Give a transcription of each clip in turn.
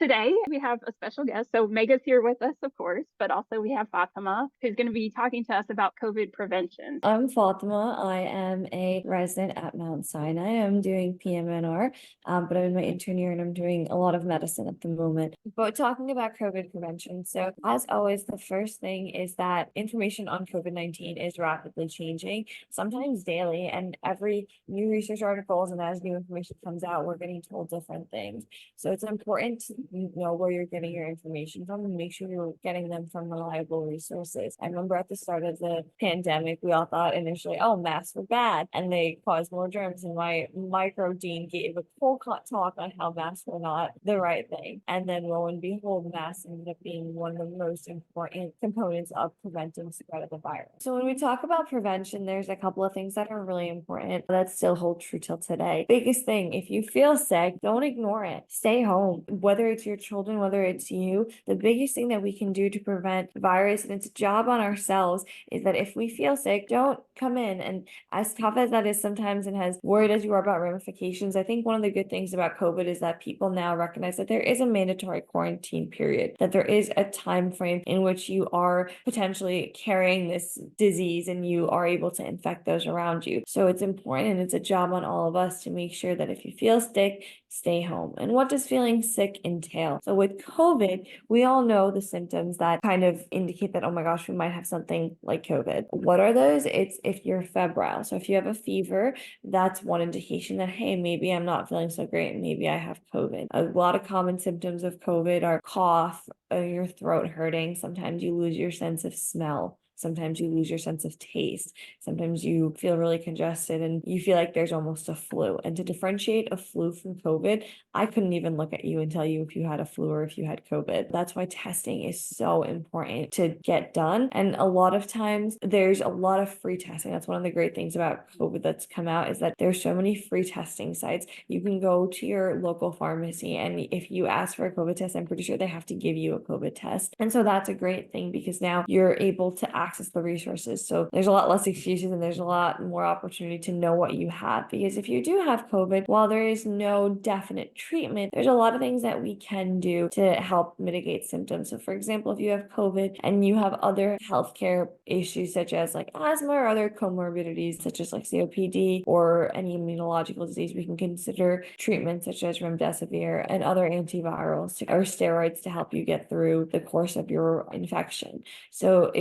Today we have a special guest. So Mega's here with us, of course, but also we have Fatima, who's going to be talking to us about COVID prevention. I'm Fatima. I am a resident at Mount Sinai. I'm doing PMNR, but I'm in my intern year and I'm doing a lot of medicine at the moment. But talking about COVID prevention, so as always, the first thing is that information on COVID-19 is rapidly changing, sometimes daily, and every new research articles and as new information comes out, we're getting told different things. So it's important to know where you're getting your information from and make sure you're getting them from reliable resources. I remember at the start of the pandemic, we all thought initially, oh, masks were bad and they caused more germs. And my micro dean gave a whole talk on how masks were not the right thing. And then lo and behold, masks ended up being one of the most important components of preventing spread of the virus. So when we talk about prevention, there's a couple of things that are really important that still hold true till today. Biggest thing, if you feel sick, don't ignore it. Stay home. Whether it's your children, whether it's you, the biggest thing that we can do to prevent the virus, and it's a job on ourselves, is that if we feel sick, don't come in. And as tough as that is sometimes and as worried as you are about ramifications, I think one of the good things about COVID is that people now recognize that there is a mandatory quarantine period, that there is a time frame in which you are potentially carrying this disease and you are able to infect those around you. So it's important and it's a job on all of us to make sure that if you feel sick, stay home. And what does feeling sick entail? So with COVID, we all know the symptoms that kind of indicate that, oh my gosh, we might have something like COVID. What are those? It's if you're febrile. So if you have a fever, that's one indication that, hey, maybe I'm not feeling so great. Maybe I have COVID. A lot of common symptoms of COVID are cough, your throat hurting. Sometimes you lose your sense of smell. Sometimes you lose your sense of taste. Sometimes you feel really congested and you feel like there's almost a flu. And to differentiate a flu from COVID, I couldn't even look at you and tell you if you had a flu or if you had COVID. That's why testing is so important to get done. And a lot of times there's a lot of free testing. That's one of the great things about COVID that's come out is that there's so many free testing sites. You can go to your local pharmacy and if you ask for a COVID test, I'm pretty sure they have to give you a COVID test. And so that's a great thing because now you're able to access the resources. So there's a lot less excuses and there's a lot more opportunity to know what you have. Because if you do have COVID, while there is no definite treatment, there's a lot of things that we can do to help mitigate symptoms. So for example, if you have COVID and you have other healthcare issues such as like asthma or other comorbidities such as like COPD or any immunological disease, we can consider treatments such as remdesivir and other antivirals or steroids to help you get through the course of your infection. So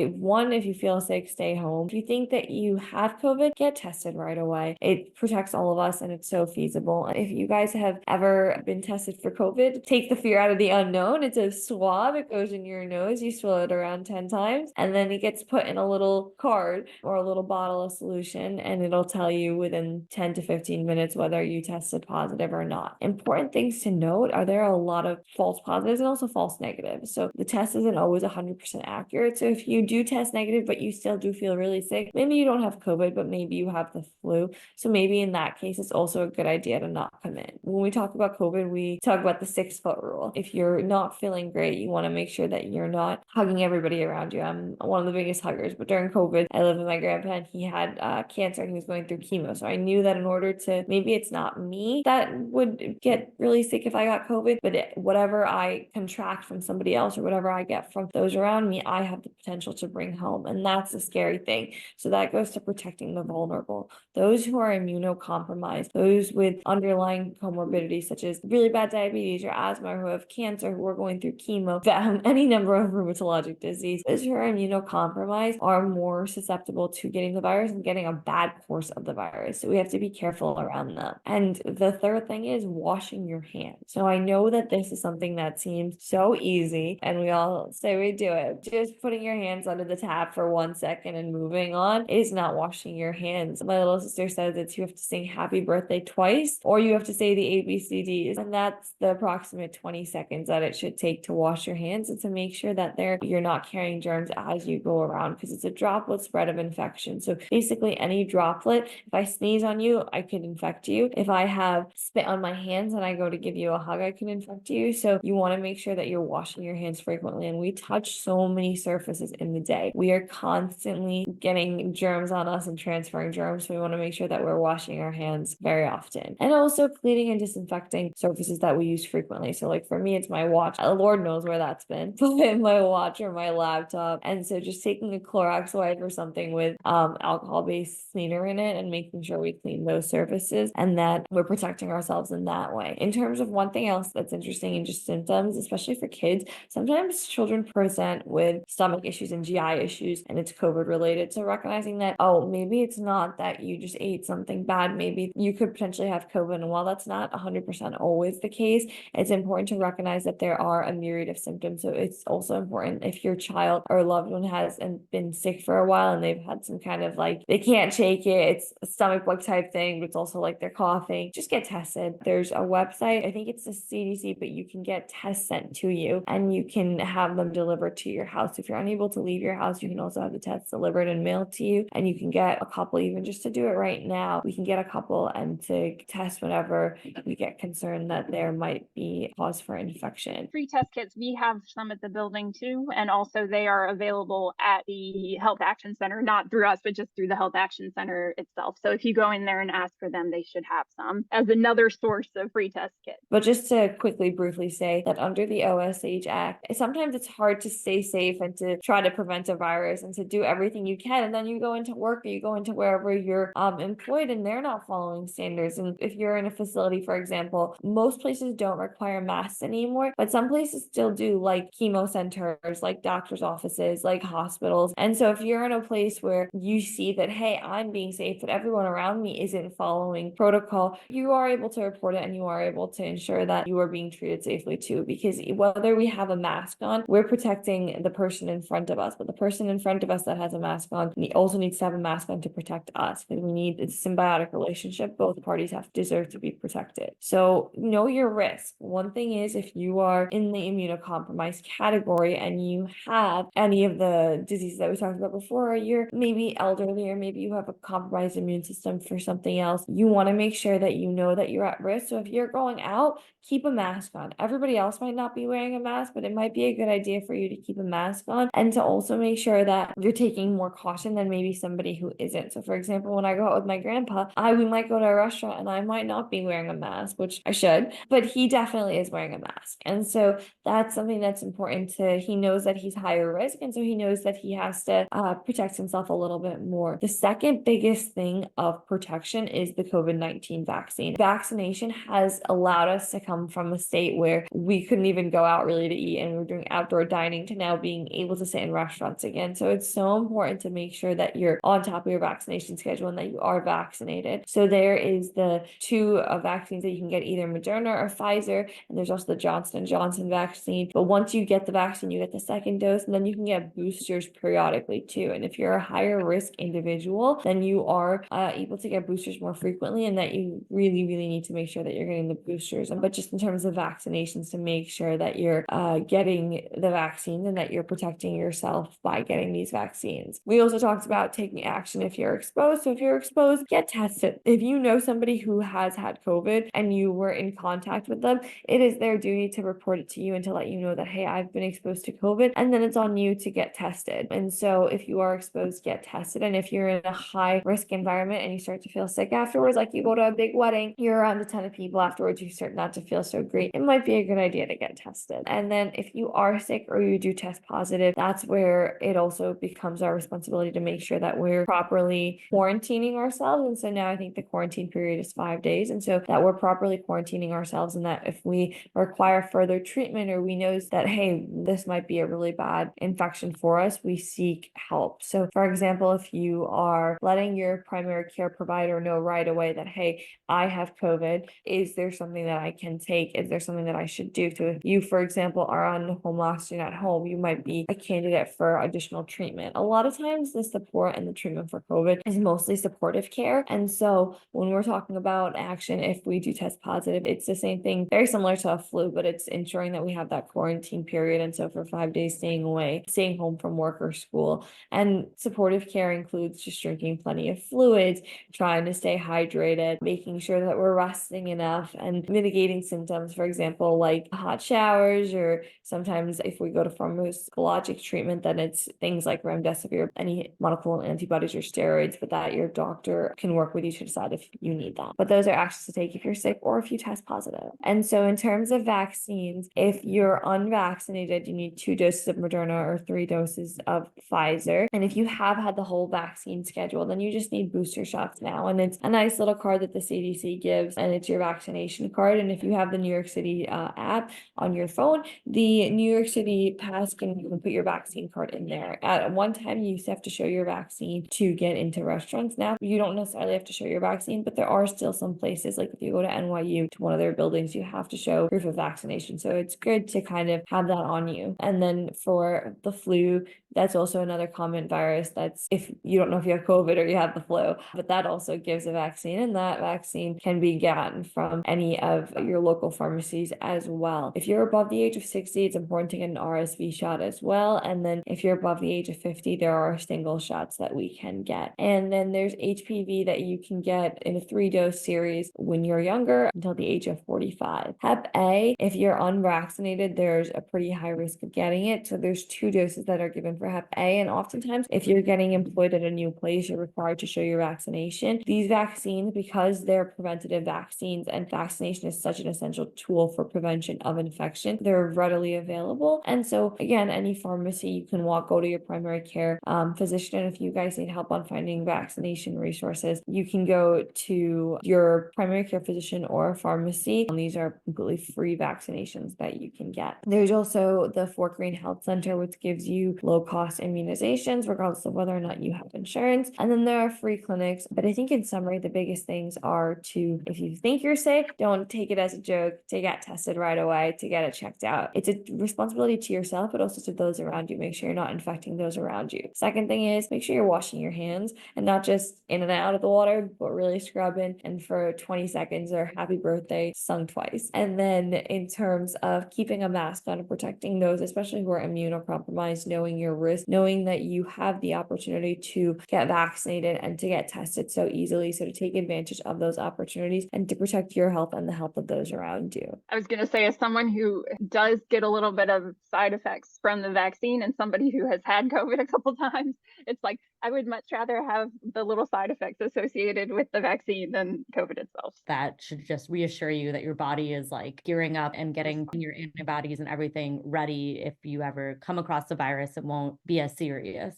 if you feel sick, stay home. If you think that you have COVID, get tested right away. It protects all of us and it's so feasible. If you guys have ever been tested for COVID, take the fear out of the unknown. It's a swab. It goes in your nose. You swallow it around 10 times and then it gets put in a little card or a little bottle of solution and it'll tell you within 10 to 15 minutes whether you tested positive or not. Important things to note are there are a lot of false positives and also false negatives. So the test isn't always 100% accurate. So if you do test negative, but you still do feel really sick, maybe you don't have COVID, but maybe you have the flu. So maybe in that case, it's also a good idea to not come in. When we talk about COVID, we talk about the 6-foot rule. If you're not feeling great, you want to make sure that you're not hugging everybody around you. I'm one of the biggest huggers, but during COVID, I lived with my grandpa and he had cancer and he was going through chemo. So I knew that in order to, maybe it's not me that would get really sick if I got COVID, but whatever I contract from somebody else or whatever I get from those around me, I have the potential to bring home. And that's the scary thing. So that goes to protecting the vulnerable. Those who are immunocompromised, those with underlying comorbidities such as really bad diabetes or asthma, who have cancer, who are going through chemo, any number of rheumatologic disease, those who are immunocompromised are more susceptible to getting the virus and getting a bad course of the virus. So we have to be careful around them. And the third thing is washing your hands. So I know that this is something that seems so easy and we all say we do it. Just putting your hands under the tap for 1 second and moving on is not washing your hands. My little sister says that you have to sing happy birthday twice or you have to say the ABCDs. And that's the approximate 20 seconds that it should take to wash your hands and to make sure that you're not carrying germs as you go around because it's a droplet spread of infection. So basically any droplet, if I sneeze on you, I could infect you. If I have spit on my hands and I go to give you a hug, I can infect you. So you want to make sure that you're washing your hands frequently. And we touch so many surfaces in the day. We we are constantly getting germs on us and transferring germs. So we want to make sure that we're washing our hands very often, and also cleaning and disinfecting surfaces that we use frequently. So like for me, it's my watch. Lord knows where that's been, but my watch or my laptop. And so just taking a Clorox wipe or something with alcohol-based cleaner in it and making sure we clean those surfaces and that we're protecting ourselves in that way. In terms of one thing else that's interesting in just symptoms, especially for kids, sometimes children present with stomach issues and GI issues, and it's COVID related. So recognizing that, oh, maybe it's not that you just ate something bad, maybe you could potentially have COVID. And while that's not 100% always the case, it's important to recognize that there are a myriad of symptoms. So it's also important if your child or loved one has been sick for a while and they've had some kind of like, they can't shake it, it's a stomach bug type thing, but it's also like they're coughing, just get tested. There's a website, I think it's the CDC, but you can get tests sent to you and you can have them delivered to your house. If you're unable to leave your house, you can also have the tests delivered and mailed to you, and you can get a couple. Even just to do it right now, we can get a couple and to test whenever we get concerned that there might be cause for infection. Free test kits, we have some at the building too, and also they are available at the Health Action Center, not through us, but just through the Health Action Center itself. So if you go in there and ask for them, they should have some as another source of free test kits. But just to quickly, briefly say that under the OSH Act, sometimes it's hard to stay safe and to try to prevent a virus and to do everything you can. And then you go into work or you go into wherever you're employed and they're not following standards. And if you're in a facility, for example, most places don't require masks anymore, but some places still do, like chemo centers, like doctor's offices, like hospitals. And so if you're in a place where you see that, hey, I'm being safe, but everyone around me isn't following protocol, you are able to report it and you are able to ensure that you are being treated safely too. Because whether we have a mask on, we're protecting the person in front of us, but the person in front of us that has a mask on also needs to have a mask on to protect us, because we need, it's a symbiotic relationship. Both parties deserve to be protected. So know your risk. One thing is, if you are in the immunocompromised category and you have any of the diseases that we talked about before, or you're maybe elderly, or maybe you have a compromised immune system for something else, you want to make sure that you know that you're at risk. So if you're going out, keep a mask on. Everybody else might not be wearing a mask, but it might be a good idea for you to keep a mask on, and to also make sure that you're taking more caution than maybe somebody who isn't. So for example, when I go out with my grandpa, we might go to a restaurant and I might not be wearing a mask, which I should, but he definitely is wearing a mask. And so that's something that's important he knows that he's higher risk, and so he knows that he has to protect himself a little bit more. The second biggest thing of protection is the COVID-19 vaccine. Vaccination has allowed us to come from a state where we couldn't even go out really to eat and we were doing outdoor dining, to now being able to sit in restaurants again. So it's so important to make sure that you're on top of your vaccination schedule and that you are vaccinated. So there is the two vaccines that you can get, either Moderna or Pfizer, and there's also the Johnson & Johnson vaccine. But once you get the vaccine, you get the second dose, and then you can get boosters periodically too. And if you're a higher risk individual, then you are able to get boosters more frequently, and that you really, really need to make sure that you're getting the boosters. But just in terms of vaccinations, to make sure that you're getting the vaccine and that you're protecting yourself by getting these vaccines. We also talked about taking action if you're exposed. So if you're exposed, get tested. If you know somebody who has had COVID and you were in contact with them, it is their duty to report it to you and to let you know that, hey, I've been exposed to COVID, and then it's on you to get tested. And so if you are exposed, get tested. And if you're in a high risk environment and you start to feel sick afterwards, like you go to a big wedding, you're around a ton of people afterwards, you start not to feel so great, it might be a good idea to get tested. And then if you are sick or you do test positive, that's where it also becomes our responsibility to make sure that we're properly quarantining ourselves. And so now I think the quarantine period is 5 days. And so that we're properly quarantining ourselves, and that if we require further treatment or we know that, hey, this might be a really bad infection for us, we seek help. So for example, if you are letting your primary care provider know right away that, hey, I have COVID, is there something that I can take? Is there something that I should do? So if you, for example, are on home oxygen at home, you might be a candidate for additional treatment. A lot of times the support and the treatment for COVID is mostly supportive care. And so when we're talking about action, if we do test positive, it's the same thing, very similar to a flu, but it's ensuring that we have that quarantine period. And so for 5 days, staying away, staying home from work or school. And supportive care includes just drinking plenty of fluids, trying to stay hydrated, making sure that we're resting enough, and mitigating symptoms, for example, like hot showers, or sometimes if we go to pharmacologic treatment, then it's things like remdesivir, any monoclonal antibodies or steroids, but that your doctor can work with you to decide if you need that. But those are actions to take if you're sick or if you test positive. And so in terms of vaccines, if you're unvaccinated, you need 2 doses of Moderna or 3 doses of Pfizer. And if you have had the whole vaccine schedule, then you just need booster shots now. And it's a nice little card that the CDC gives, and it's your vaccination card. And if you have the New York City app on your phone, the New York City pass you can put your vaccine card in there. At one time, you used to have to show your vaccine to get into restaurants. Now you don't necessarily have to show your vaccine, but there are still some places, like if you go to NYU to one of their buildings, you have to show proof of vaccination. So it's good to kind of have that on you. And then for the flu, that's also another common virus. That's if you don't know if you have COVID or you have the flu, but that also gives a vaccine, and that vaccine can be gotten from any of your local pharmacies as well. If you're above the age of 60, it's important to get an RSV shot as well. And then if you're above the age of 50, there are single shots that we can get. And then there's HPV that you can get in a 3-dose series when you're younger until the age of 45. Hep A, if you're unvaccinated, there's a pretty high risk of getting it. So there's 2 doses that are given for Hep A. And oftentimes, if you're getting employed at a new place, you're required to show your vaccination. These vaccines, because they're preventative vaccines and vaccination is such an essential tool for prevention of infection, they're readily available. And so again, any pharmacy you can go to your primary care physician. And if you guys need help on finding vaccination resources, you can go to your primary care physician or pharmacy. And these are completely free vaccinations that you can get. There's also the Fort Greene Health Center, which gives you low-cost immunizations, regardless of whether or not you have insurance. And then there are free clinics. But I think in summary, the biggest things are to, if you think you're sick, don't take it as a joke, to get tested right away, to get it checked out. It's a responsibility to yourself, but also to those around you. Make sure you're not infecting those around you. Second thing is, make sure you're washing your hands, and not just in and out of the water, but really scrubbing, and for 20 seconds or happy birthday sung twice. And then in terms of keeping a mask on and protecting those, especially who are immunocompromised, knowing your risk, knowing that you have the opportunity to get vaccinated and to get tested so easily. So to take advantage of those opportunities and to protect your health and the health of those around you. I was going to say, as someone who does get a little bit of side effects from the vaccine and somebody who has had COVID a couple times, it's like I would much rather have the little side effects associated with the vaccine than COVID itself. That should just reassure you that your body is like gearing up and getting your antibodies and everything ready. If you ever come across the virus, it won't be as serious.